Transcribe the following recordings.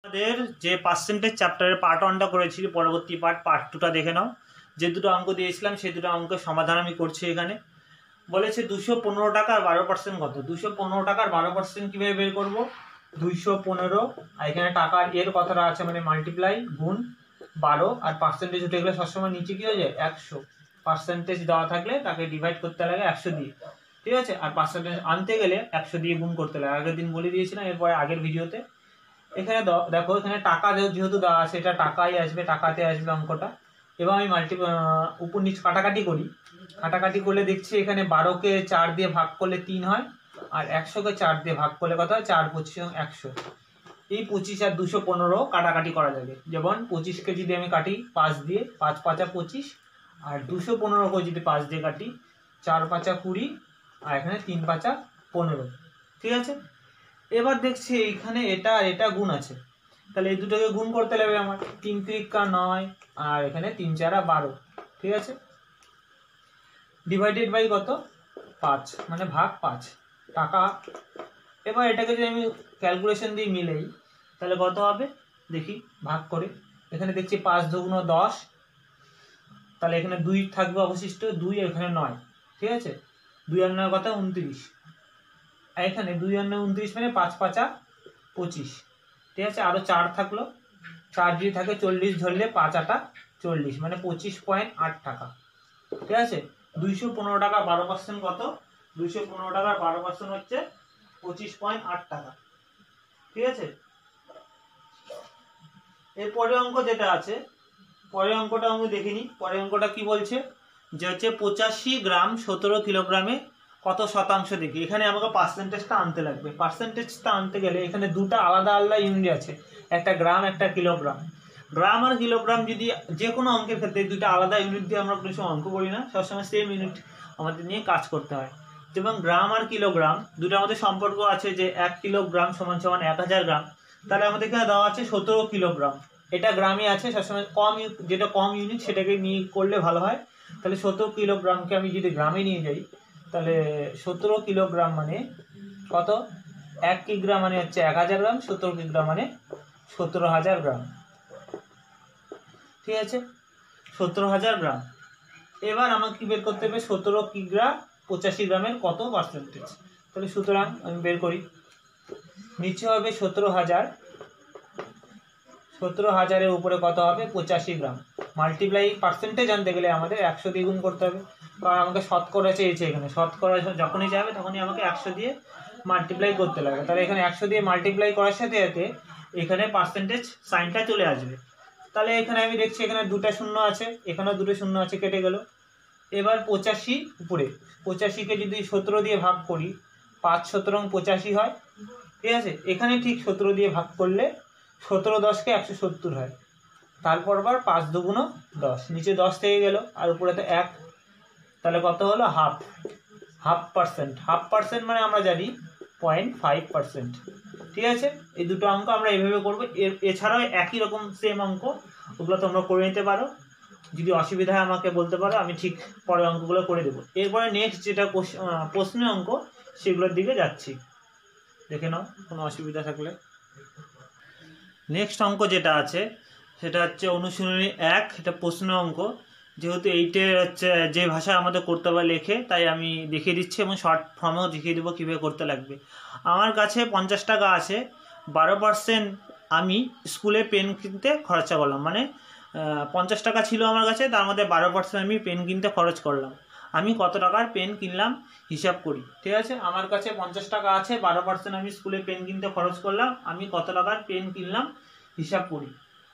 আমাদের যে পার্সেন্টেজ চ্যাপ্টারের পার্ট 1টা করেছি, পরবর্তী পার্ট 2টা দেখে নাও। যে দুটো অঙ্ক দিয়েছিলাম সেই দুটো অঙ্কের সমাধান আমি করছি। এখানে বলেছে 215 টাকার 12% কত। 215 টাকার 12% কীভাবে বের করবো? 215 আর এখানে টাকার এর কথাটা আছে মানে মাল্টিপ্লাই গুণ 12 আর পার্সেন্টেজ উঠে গেলে সবসময় নিচে কি হয়ে যায় 100। পার্সেন্টেজ দেওয়া থাকলে তাকে ডিভাইড করতে লাগে 100 দিয়ে, ঠিক আছে। আর পার্সেন্টেজ আনতে গেলে 100 দিয়ে গুণ করতে লাগে। আগের দিন বলে দিয়েছিলাম, এরপরে আগের ভিডিওতে। এখানে দেখো এখানে টাকা যেহেতু দেওয়া আছে, এটা টাকাই আসবে, টাকাতে আসবে অঙ্কটা। এবার আমি উপর নিচ কাটাকাটি করি। কাটাকাটি করলে দেখছি এখানে 12কে 4 দিয়ে ভাগ করলে 3 হয়, আর 100কে 4 দিয়ে ভাগ করলে কত হয়? 4 25 100। এই 25 আর 215 কাটাকাটি করা যাবে। যেমন 25কে যদি আমি কাটি 5 দিয়ে, 5 5 25, আর 215কে যদি 5 দিয়ে কাটি 4 5 20, আর এখানে 3 5 15, ঠিক আছে। এবার দেখছি এইখানে এটা আর এটা গুণ আছে, তাহলে এই দুটোকে গুণ করতে লাগবে আমার। 3 3 9 আর এখানে 3 4 12, ঠিক আছে। ডিভাইডেড বাই কত? 5, মানে ভাগ 5 টাকা। এবার এটাকে যদি আমি ক্যালকুলেশন দিয়ে মিলাই তাহলে কত হবে দেখি ভাগ করে। এখানে দেখছি 5 2 10, তাহলে এখানে 2 থাকবে অবশিষ্ট, 2 এখানে 9, ঠিক আছে। 2 আর 9 কত? 29। এখানে 2 আর 9 29, মানে 5 5 25, ঠিক আছে। আরো 4 থাকলো, 4 যদি থাকে 40 ধরলে 5 8 40, মানে 25.8 টাকা, ঠিক আছে। 215 টাকা 12% কত? 215 টাকার 12% হচ্ছে 25.8 টাকা, ঠিক আছে। এরপরে অঙ্ক যেটা আছে, পরের অঙ্কটা আমি দেখিনি। পরের অঙ্কটা কি বলছে যে হচ্ছে 85 গ্রাম 17 কিলোগ্রামে কত শতাংশ দেখি। এখানে আমাকে পার্সেন্টেজটা আনতে লাগবে। পার্সেন্টেজটা আনতে গেলে এখানে দুটো আলাদা আলাদা ইউনিট আছে, একটা গ্রাম একটা কিলোগ্রাম। গ্রাম আর কিলোগ্রাম যদি যে কোনো অঙ্কের ক্ষেত্রে দুটো আলাদা ইউনিট দিয়ে আমরা কোনো সময় অঙ্ক করি না, সবসময় সেম ইউনিট আমাদের নিয়ে কাজ করতে হয়। যেমন গ্রাম আর কিলোগ্রাম দুটোর মধ্যে সম্পর্ক আছে যে 1 কিলোগ্রাম সমান সমান 1000 গ্রাম। তাহলে আমাদের এখানে দেওয়া আছে 17 কিলোগ্রাম। এটা গ্রামে আছে, সবসময় যেটা কম ইউনিট সেটাকে নিয়ে করলে ভালো হয়। তাহলে 17 কিলোগ্রামকে আমি যদি গ্রামে নিয়ে যাই তাহলে 17 কিলোগ্রাম মানে কত? 1 কিগ্রা মানে হচ্ছে 1000 গ্রাম, 17 কিগ্রা মানে 17000 গ্রাম, ঠিক আছে। 17000 গ্রাম। এবার আমাকে কি বের করতে হবে? 17 কিগ্রা 85 গ্রামের কত পার্সেন্টেজ। তাহলে সুতরাং আমি বের করি, নিচে হবে 17000, 17000-এর উপরে কত হবে? 85 গ্রাম। মাল্টিপ্লাই পার্সেন্টেজ আনতে গেলে আমাদের 100 দিয়ে গুণ করতে হবে, কারণ আমাকে শতকরা চেয়েছে। এখানে শতকরা যখনই যাবে তখনই আমাকে 100 দিয়ে মাল্টিপ্লাই করতে লাগবে। তাহলে এখানে 100 দিয়ে মাল্টিপ্লাই করার সাথে সাথে এখানে পার্সেন্টেজ সাইনটা চলে আসবে। তাহলে এখানে আমি দেখছি এখানে দুটো শূন্য আছে, এখানেও দুটো শূন্য আছে, কেটে গেল। এবার 85 উপরে, 85কে যদি 17 দিয়ে ভাগ করি 5 17 85 হয়, ঠিক আছে। এখানে ঠিক 17 দিয়ে ভাগ করলে 17 10-কে 170 হয়। তারপর আবার 5 2 10, নিচে 10 থেকে গেল আর উপরে তো 1, তাহলে কত হলো? Half percent. হাফ পার্সেন্ট মানে আমরা জানি 0.5%, ঠিক আছে। এই দুটো অঙ্ক আমরা এইভাবে করবো। এছাড়াও একই রকম সেম অঙ্ক, ওগুলো তোমরা করে নিতে পারো। যদি অসুবিধা হয় আমাকে বলতে পারো, আমি ঠিক পরের অঙ্কগুলো করে দেবো। এরপরে নেক্সট যেটা প্রশ্নের অঙ্ক সেগুলোর দিকে যাচ্ছি, দেখে নাও কোনো অসুবিধা থাকলে। নেক্সট অঙ্ক যেটা আছে সেটা হচ্ছে অনুশীলনী 1, এটা প্রশ্ন অঙ্ক। যেহেতু এইটের হচ্ছে যে ভাষায় আমাদের করতে হবে লেখে, তাই আমি দেখিয়ে দিচ্ছি এবং শর্ট ফর্মেও দেখিয়ে দেবো কীভাবে করতে লাগবে। আমার কাছে 50 টাকা আছে, 12% আমি স্কুলে পেন কিনতে খরচা করলাম। মানে 50 টাকা ছিল আমার কাছে, তার মধ্যে 12% আমি পেন কিনতে খরচ করলাম। আমি কত টাকার পেন কিনলাম হিসাব করি, ঠিক আছে। আমার কাছে 50 টাকা আছে, 12% আমি স্কুলে পেন কিনতে খরচ করলাম, আমি কত টাকার পেন কিনলাম হিসাব করি,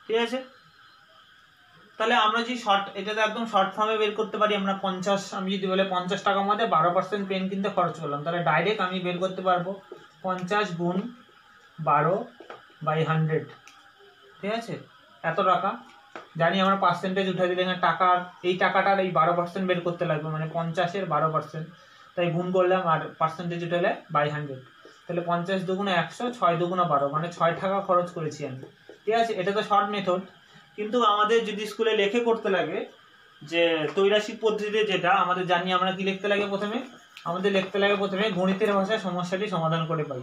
ঠিক আছে। তাহলে আমরা যদি এটাতে একদম শর্ট ফর্মে বের করতে পারি আমরা। 50, আমি যদি বলে 50 টাকার মধ্যে 12% পেন কিনতে খরচ করলাম, তাহলে ডাইরেক্ট আমি বের করতে পারবো 50 গুণ 12/100, ঠিক আছে। এত টাকা জানি আমরা। পার্সেন্টেজ উঠে দিলে এখানে টাকার এই টাকাটার এই 12% বের করতে লাগবে, মানে 50-এর 12%, তাই গুণ করলাম আর পার্সেন্টেজ উঠে 100। তাহলে 50 2 100, 6 2 12, মানে 6 টাকা খরচ করেছি আমি, ঠিক আছে। এটা তো শর্ট মেথড, কিন্তু আমাদের যদি স্কুলে লেখে করতে লাগে যে ত্রৈরাশিক পদ্ধতিতে, যেটা আমাদের জানি, আমরা কি লিখতে লাগে প্রথমে? আমাদের লিখতে লাগে প্রথমে গণিতের ভাষায় সমস্যাটি সমাধান করে পাই।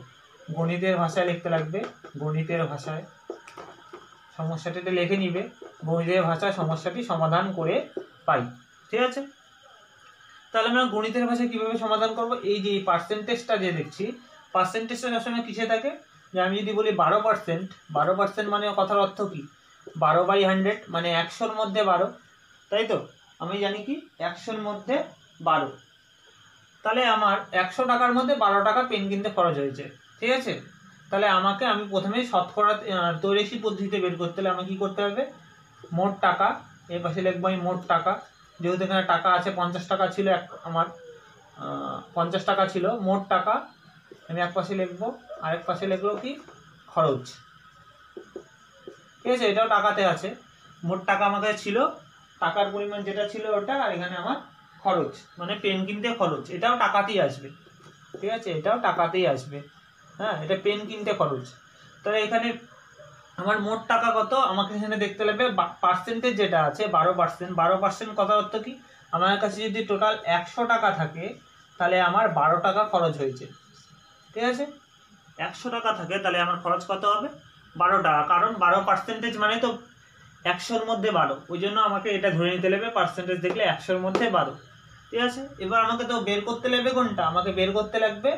গণিতের ভাষায় লিখতে লাগবে, গণিতের ভাষায় সমস্যাটিতে লিখে নিবে, গণিতের ভাষায় সমস্যাটি সমাধান করে পাই। ঠিক আছে, তাহলে আমরা গণিতের ভাষায় কীভাবে সমাধান করব? এই যে পার্সেন্টেজটা যে দেখছি, পার্সেন্টেজটা সবসময় কিসে থাকে? যে আমি যদি বলি 12%, 12% মানে কথার অর্থ কি? 12/100 মানে 100-র মধ্যে 12, তাই তো? আমি জানি কি 100-র মধ্যে 12, তাহলে আমার 100 টাকার মধ্যে 12 টাকা পেন কিনতে খরচ হয়েছে। ঠিক আছে, তাহলে আমি প্রথমে শতকরা তৈরেসি পদ্ধতিতে বের করতে হলে আমাকে কী করতে হবে? মোট টাকা, এর পাশে লিখবো আমি মোট টাকা, যেহেতু এখানে টাকা আছে 50 টাকা ছিল, আমার 50 টাকা ছিল মোট টাকা, আমি এক পাশে লিখবো, আরেক পাশে লিখবো কি খরচ। ঠিক আছে, এটাও টাকাতে আছে, মোট টাকা আমার কাছে ছিল, টাকার পরিমাণ যেটা ছিল ওটা, আর এখানে আমার খরচ মানে পেন কিনতে খরচ, এটাও টাকাতেই আসবে। ঠিক আছে, এটাও টাকাতেই আসবে, হ্যাঁ, এটা পেন কিনতে খরচ। তাহলে এখানে আমার মোট টাকা কত আমাকে এখানে দেখতে লাগবে, পার্সেন্টেজ যেটা আছে 12%, 12% কথার অর্থ কি? আমার কাছে যদি টোটাল 100 টাকা থাকে তাহলে আমার 12 টাকা খরচ হয়েছে। ঠিক আছে, 100 টাকা থাকে তাহলে আমার খরচ কত হবে? 12 টাকা, কারণ 12% মানে তো 100-র মধ্যে 12, ওই জন্য আমাকে এটা ধরে নিতে লাগবে, পার্সেন্টেজ দেখলে 100-র মধ্যে 12। ঠিক আছে, এবার আমাকে তো বের করতে লাগবে কোনটা? আমাকে বের করতে লাগবে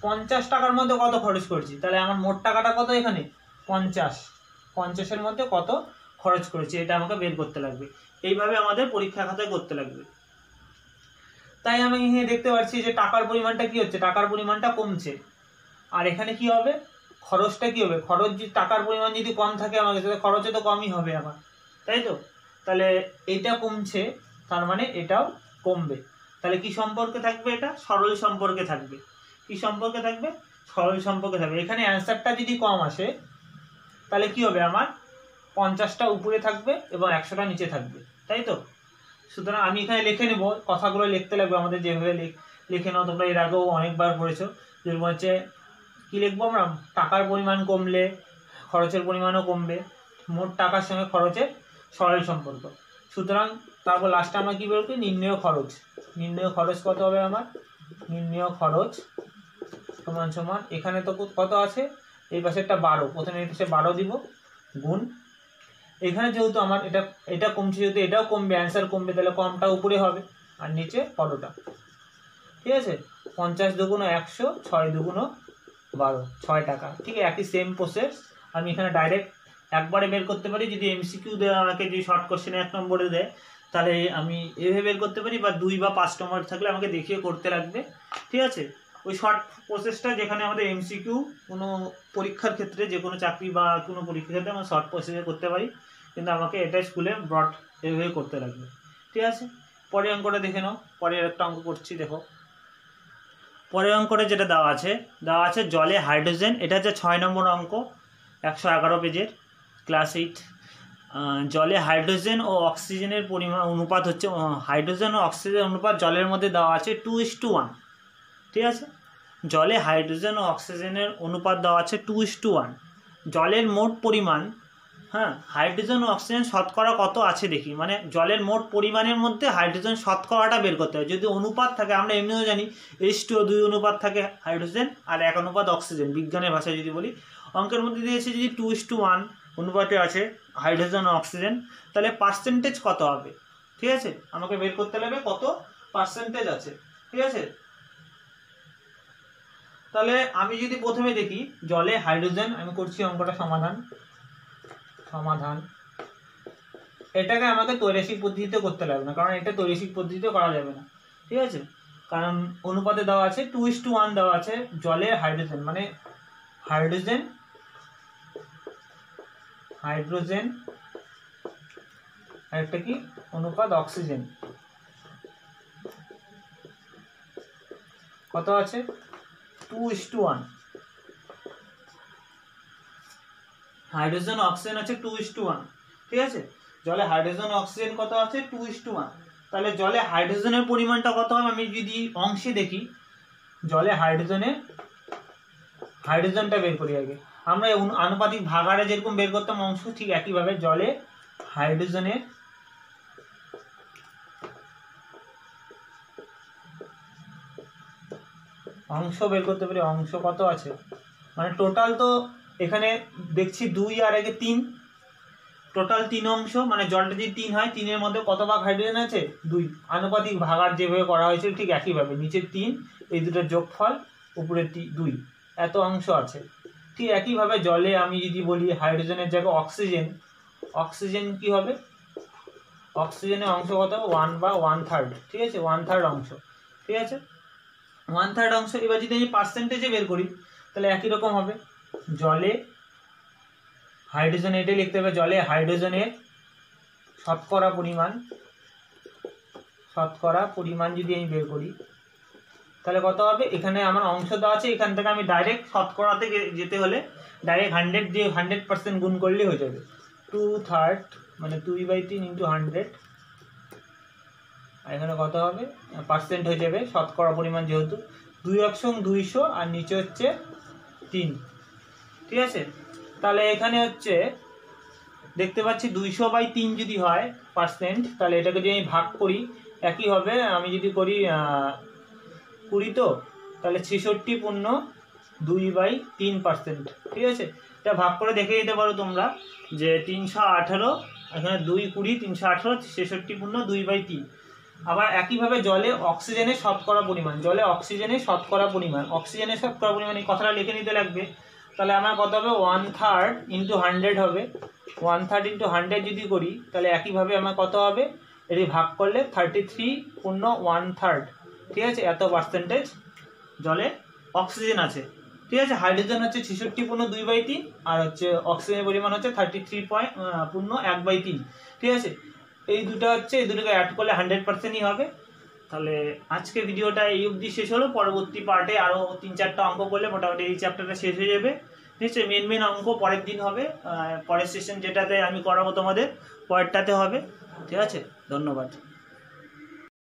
50 টাকার মধ্যে কত খরচ করছি, তাহলে আমার মোট টাকাটা কত এখানে? 50, 50-এর মধ্যে কত খরচ করেছি এটা আমাকে বের করতে লাগবে। এইভাবে আমাদের পরীক্ষা খাতায় করতে লাগবে। তাই আমি এখানে দেখতে পাচ্ছি যে টাকার পরিমাণটা কি হচ্ছে? টাকার পরিমাণটা কমছে। আর এখানে কি হবে? খরচটা কি হবে? খরচ যদি টাকার পরিমাণ যদি কম থাকে আমাকে, তাহলে খরচে তো কমই হবে আমার, তাই তো? তাহলে এটা কমছে, তার মানে এটাও কমবে। তাহলে কি সম্পর্কে থাকবে? এটা সরল সম্পর্কে থাকবে। কি সম্পর্কে থাকবে? সরল সম্পর্কে থাকবে। এখানে অ্যান্সারটা যদি কম আসে তাহলে কি হবে? আমার 50টা উপরে থাকবে এবং 100টা নিচে থাকবে, তাই তো? সুতরাং আমি এখানে লিখে নেব, কথাগুলো লিখতে লাগবে আমাদের, যেভাবে লিখে নাও তোমরা, এর আগেও অনেকবার পড়েছো। যেরকম হচ্ছে কি লিখবো আমরা? টাকার পরিমাণ কমলে খরচের পরিমাণও কমবে, মোট টাকার সঙ্গে খরচের সরল সম্পর্ক। সুতরাং তারপর লাস্টে আমরা কি বলবো? নির্ণেয় খরচ। নির্ণেয় খরচ কত হবে আমার? নির্ণেয় খরচ সমান সমান, এখানে তো কত আছে? এই পাশে একটা 12, প্রথমে এই পাশে 12 দিব, গুণ, এখানে যেহেতু আমার এটা কমছে, যেহেতু এটাও কমবে, অ্যান্সার কমবে, তাহলে কমটা উপরে হবে আর নিচে বড়টা। ঠিক আছে, 50 দুগুণ 100, 6 দুগুণ 12, 6 টাকা। ঠিক আছে, একই সেম প্রসেস। আমি এখানে ডাইরেক্ট একবারে বের করতে পারি, যদি এমসিকিউ দেয় আমাকে, যদি শর্ট কোশ্চেনে 1 নম্বরে দেয় তাহলে আমি এভাবে বের করতে পারি, বা 2 বা 5 নম্বর থাকলে আমাকে দেখিয়ে করতে লাগবে। ঠিক আছে, ওই শর্ট প্রসেসটা যেখানে আমাদের এমসিকিউ কোনো পরীক্ষার ক্ষেত্রে, যে কোনো চাকরি বা কোনো পরীক্ষার ক্ষেত্রে আমরা শর্ট প্রসেসে করতে পারি, কিন্তু আমাকে এটা স্কুলে ব্রড এভাবে করতে লাগবে। ঠিক আছে, পরের অঙ্কটা দেখে নাও। পরের একটা অঙ্ক করছি, দেখো পরের অঙ্কটা যেটা দেওয়া আছে জলে হাইড্রোজেন, এটা হচ্ছে 6 নম্বর অঙ্ক, 111 পেজের, ক্লাস 8। জলে হাইড্রোজেন ও অক্সিজেনের পরিমাণ অনুপাত হচ্ছে, হাইড্রোজেন ও অক্সিজেনের অনুপাত জলের মধ্যে দেওয়া আছে 2:1। ঠিক আছে, জলে হাইড্রোজেন ও অক্সিজেনের অনুপাত দেওয়া আছে 2:1। জলের মোট পরিমাণ, হ্যাঁ, হাইড্রোজেন ও অক্সিজেন শতকরা কত আছে দেখি, মানে জলের মোট পরিমাণের মধ্যে হাইড্রোজেন শতকরাটা বের করতে হয়। যদি অনুপাত থাকে, আমরা এমনিও জানি H2O 2 অনুপাত থাকে হাইড্রোজেন আর 1 অনুপাত অক্সিজেন, বিজ্ঞানের ভাষায় যদি বলি। অঙ্কের মধ্যে দিয়েছে যদি 2:1 অনুপাতে আছে হাইড্রোজেন ও অক্সিজেন, তাহলে পার্সেন্টেজ কত হবে? ঠিক আছে, আমাকে বের করতে লাগবে কত পার্সেন্টেজ আছে। ঠিক আছে, তাহলে আমি যদি প্রথমে দেখি জলে হাইড্রোজেন, আমি করছি অঙ্কটা সমাধান। এটাকে আমাকে তৈরাসিক পদ্ধতিতে করতে লাগবে না, কারণ এটা তৈরাসিক পদ্ধতিতে করা যাবে না। ঠিক আছে, কারণ অনুপাতে দেওয়া আছে 2:1 দেওয়া আছে, জলে হাইড্রোজেন মানে হাইড্রোজেন আর একটা কি অনুপাত অক্সিজেন, কত আছে? 2:1। হাইড্রোজেন অক্সিজেন আছে 2:1। ঠিক আছে, জলে হাইড্রোজেন অক্সিজেন কত আছে? 2:1। তাহলে জলে হাইড্রোজেনের পরিমাণটা কত হবে? আমি যদি অংশে দেখি, জলে হাইড্রোজেনটা বের করি আগে। আমরা আনুপাতিক ভাগাড়ে যেরকম বের করতাম অংশ, ঠিক একইভাবে জলে হাইড্রোজেনের অংশ বের করতে পারি। অংশ কত আছে? মানে টোটাল তো এখানে দেখছি 2 আর 1 3, টোটাল 3 অংশ, মানে জলটা যদি 3 হয় 3-এর মধ্যে কত ভাগ হাইড্রোজেন আছে? 2। আনুপাতিক ভাগার যেভাবে করা হয়েছিল ঠিক একইভাবে, নিচে 3, এই দুটোর যোগফল, উপরে 2, এত অংশ আছে। ঠিক একইভাবে জলে আমি যদি বলি হাইড্রোজেনের জায়গায় অক্সিজেন, অক্সিজেন কি হবে? অক্সিজেনের অংশ কত? 1 বা 1/3, ঠিক আছে, 1/3 অংশ, ঠিক আছে, 1/3 অংশ। এবার যদি আমি পার্সেন্টেজে বের করি তাহলে একই রকম হবে। জলে হাইড্রোজেন, এটা লিখতে হবে, জলে হাইড্রোজেনের শতকরা পরিমাণ যদি আমি বের করি তাহলে কত হবে? এখানে আমার অংশ দেওয়া আছে, এখান থেকে আমি ডাইরেক্ট শতকরাতে যেতে হলে ডাইরেক্ট 100 দিয়ে 100% গুণ করলে হয়ে যাবে। 2/3 মানে 2/3 × 100, আর এখানে কত হবে? পার্সেন্ট হয়ে যাবে, শতকরা পরিমাণ যেহেতু 200 আর নিচে হচ্ছে 3, ঠিক আছে। তাহলে এখানে হচ্ছে দেখতে পাচ্ছি 200/3 যদি হয় পার্সেন্ট, তাহলে এটাকে যদি আমি ভাগ করি একই হবে। আমি যদি করি 20, তো তাহলে 66.2/3%, ঠিক আছে। এটা ভাগ করে দেখে দিতে পারো তোমরা যে 318, এখানে 2 20 318, 66.2/3। আবার একইভাবে জলে অক্সিজেনের শতকরা পরিমাণ, অক্সিজেনের শতকরা পরিমাণ এই কথাটা লিখে নিতে লাগবে। তাহলে আমার কত হবে? 1/3 × 100 হবে। 1/3 × 100 যদি করি তাহলে একইভাবে আমার কত হবে? এটি ভাগ করলে 33.1/3, ঠিক আছে, এত পার্সেন্টেজ জলে অক্সিজেন আছে, ঠিক আছে। হাইড্রোজেন হচ্ছে 66.2/3 আর হচ্ছে অক্সিজেনের পরিমাণ হচ্ছে 33.1/3, ঠিক আছে। এই দুটো হচ্ছে, এই দুটোকে অ্যাড করলে 100%ই হবে। তাহলে আজকে ভিডিওটা এই অবধি শেষ হলো। পরবর্তী পার্টে আরও 3-4টা অঙ্ক করলে মোটামুটি এই চ্যাপ্টারটা শেষ হয়ে যাবে। নিশ্চয়ই মেন অঙ্ক পরের দিন হবে, পরের সেশন যেটাতে আমি করাবো তোমাদের পরেরটাতে হবে, ঠিক আছে। ধন্যবাদ।